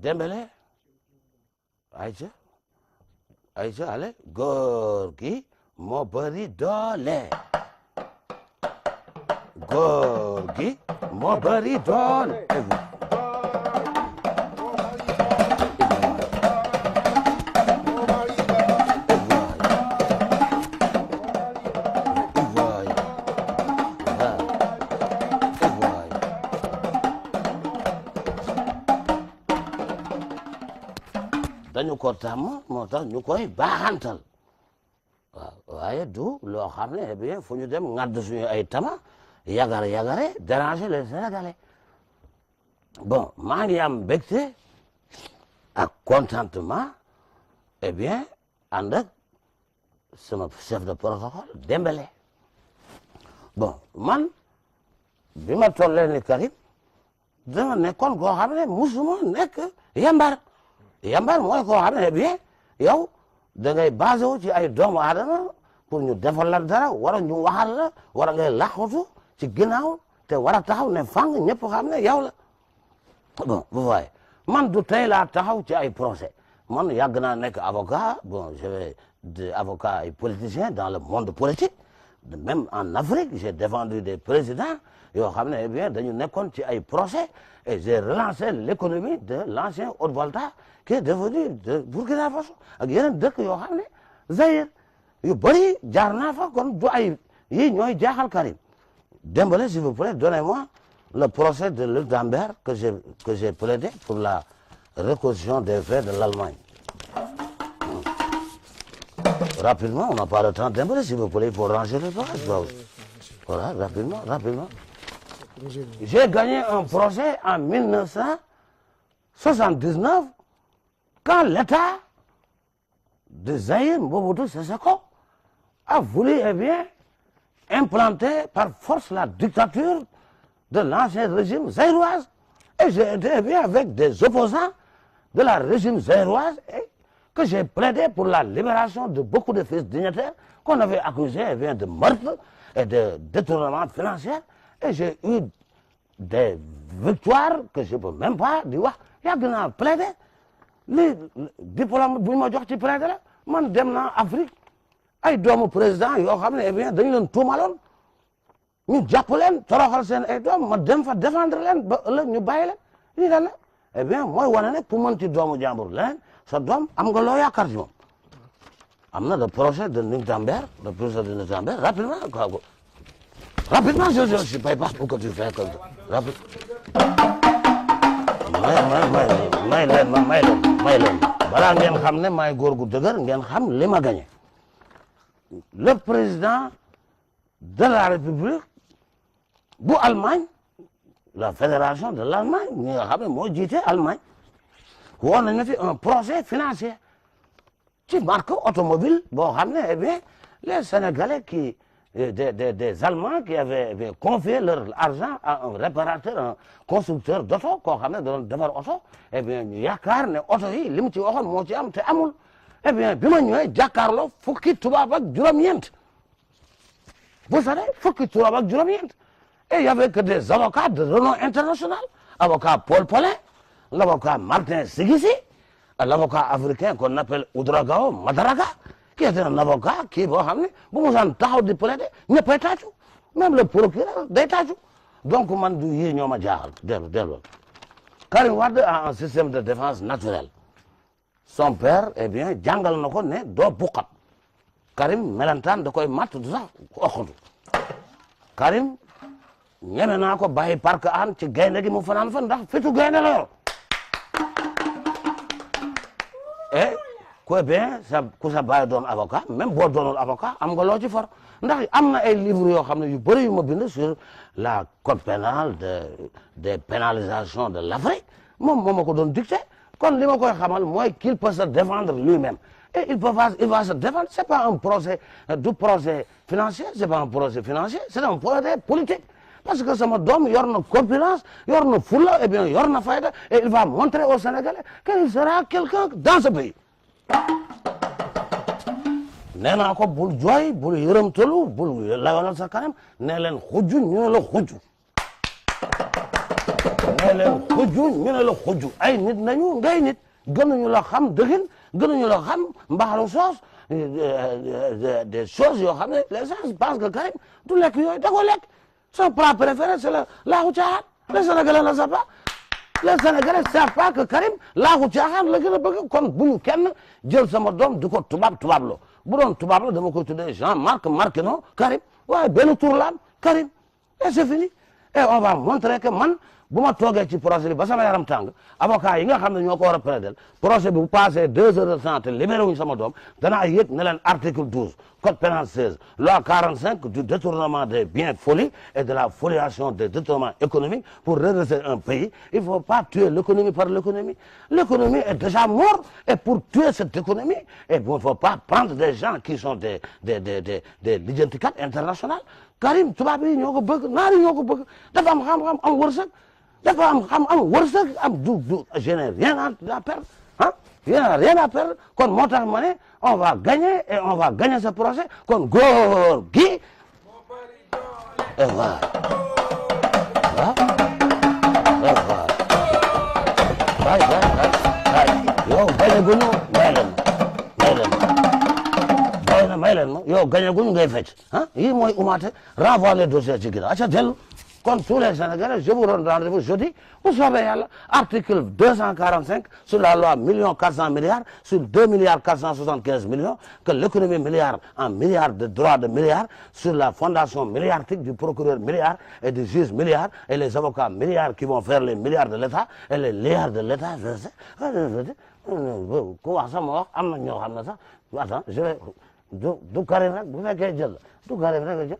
Dembélé ayca allez góor gi moo bëri doole góor gi moo bëri doole dañu ko tàmm moo tax ñu koy baaxantal waaw waaye du loo xam ne eh bien fu ñu dem ŋàdd suñu ay tama yagare déranger les Sénégalais bon maa ngi am mbégte ak contentement eh bien ànd ak sama chef de protocole Dembélé bon man bi ma tollee ni Karim dama nekkoon koo xam ne musuma nekk yambar mooy koo xam ne bien yow da ngay basé wu ci ay doomu aadama pour ñu defal la dara wala ñu waxal la wala ngay laqatu ci ginnaaw te war a taxaw ne fang ñëpp xam ne yow la bon vous voyez man du tey laa taxaw ci ay procès man yàgg naa nekk avocat bon j'avais des avocats et politiciens dans le monde politique même en Afrique j'ai défendu des présidents yoo xam ne eh bien dañu nekkoon ci ay procès et j'ai relancé l'économie de l'ancien Haute-Volta qui est devenu de Burkina Faso ak yeneen dëkk yoo xam ne Zaïre yu bëri jaar naa fa kon du ay yii ñooy jaaxal Karim Dembélé s'il vous plaît donnez-moi le procès de Luc Dambert que j'ai plaidé pour la reconstitution des faits de l'Allemagne rapidement on n'a pas le temps Dembélé s'il vous plaît pour ranger le bagage voilà rapidement j'ai gagné un procès en 1979 quand l'État de Zaïre, Mobutu Sese Seko, a voulu eh bien implanter par force la dictature de l'ancien régime zaïroise. Et j'ai été eh bien avec des opposants de la régime zaïroise et que j'ai plaidé pour la libération de beaucoup de fils dignitaires qu'on avait accusés eh bien, de meurtre et de détournement financier. Et j'ai eu des victoires que je ne peux même pas dire wax yàgg naa plaider li diplôme bu ñu ma jox ci plaider la man dem naa Afrique ay doomu président yoo xam ne eh bien dañu leen tuumaloon ñu jàpp leen toroxal seen ay doom ma dem fa défendre leen ba ëllëg ñu bàyyi leen lii lan la eh bien mooy wane ne pour mën ci doomu jàmbur leneen sa doom am nga loo yaakaar ci moom am na le procès de Luc Dambert le procès de Luc Dambert rapidement je paye pas pour que tu fais comme ça rapide may leen balaa ngeen xam ne maay góor gu dëgër ngeen xam li ma gagné le président de la République bu Allemagne la fédération de l'Allemagne ñi nga xam ne moo jiite Allemagne woon nañu fi un procès financier ci marque automobile boo xam ne eh bien les Sénégalais qui des Allemands qui avaient confié leur argent à un réparateur un constructeur d'auto koo xam ne doon defar oto eh bien ñu yaakaar ne oto yi li mu ci waxoon moo ci am te amul eh bien bi ma ñëwee jàkkaarloo fukki tubaab ak juróom-ñeent vous savez fukki tubaab ak juróom-ñeent et il y avait que des avocats de renom international avocat Paul Pollin l'avocat Martin Sigisi l'avocat africain qu'on appelle Ouedraogo Madaraka qui était un avocat kii boo xam ne bu mu saan taxaw di plaider ñëppay tàccu même le procureur day tàccu donc man du yii ñoo ma jaaxal dellu Karim Wade a un système de défense naturelle son père eh bien jàngal na ko ne doo buqat Karim melentaan da koy matt du sax oxatu Karim ñeme naa ko bàyyi parc an ci gaynde gi mu fanaan fa ndax fitu gaynde la yor et ku bien ku sa bàyyi doon avocat même boo doonul avocat am nga loo ci for ndax am na ay livres yoo xam ne yu bëri yu ma bind sur la code pénal des pénalisations de l'Afrique moom moo ma ko doon dicté kon li ma koy xamal mooy qu'il peut se défendre lui-même et il va se défendre c'est pas un procès du procès financier c'est pas un procès financier c'est un procès politique parce que sama doom yor na corpulence yor na fulla et bien yor na fayda et il va montrer aux Sénégalais qu'il sera quelqu'un dans ce pays nee naa ko bul jooy bul yërëmtalu bul layalal sa kanam nee leen xujju ñu la xujju ne leen xuju ñu ne la xuju ay nit nañu ngay nit gënuñu la xam dëgin gënuñu la xam mbaxalu soos des choses yoo xam ne les gens pensent que Karim du lekk yooyu da ko lekk son plat préféré c'est le laaxu caaxaan les Sénégalais ne savent pas les Sénégalais savent pas que Karim laaxu caaxaan la gën a bëgg kon bu ñu kenn jël sama doom di ko tubaab lo bu doon tubaab la dama koy tuddee Jean-Marc Marquino Karim waaye benn tur la am Karim et c'est fini et on va montrer que man bu ma toogee ci procès bi ba sama yaram tàng avocat yi nga xam ne ñoo ko war a plaider procès bi bu passé 2 heures de temps te libéré wuñ sama doom danaa yëg ne leen article 12 code pénal 16 loi 45 du détournement des biens folie et de la spoliation des détournements économiques pour redresser un pays il faut pas tuer l'économie par l'économie l'économie est déjà morte et pour tuer cette économie et il faut pas prendre des gens qui sont des lijjantikat international Karim tubaab yi ñoo ko bëgg naar yi ñoo ko bëgg dafa am xam-xam am wërsëg dafa am wërsëg am du je n'ai rien à perdre ah je n'ai rien à perdre kon moo tax ma ne on va gagner et on va gagner ce procès kon góor gi et voilà yow gañe guñu may leen ma yow gañe guñu ngay fecc ah yii mooy umaate renvoie les dossiers ci ginnaaw aca dellu kon tous les Sénégalais je vous donne rendez-vous jeudi bu soobee yàlla article 245 sur la loi 1 milliard sur 2 milliards 475 millions que l'économie milliard en milliards de droits de milliards sur la fondation milliardique du procureur milliard et du juge milliard et les avocats milliards qui vont faire les milliards de l'État et les milliards de l'État ku wax sama wax am na ñoo xam ne sax attends je vais du Karim rek bu fekkee jël du Karim rek jël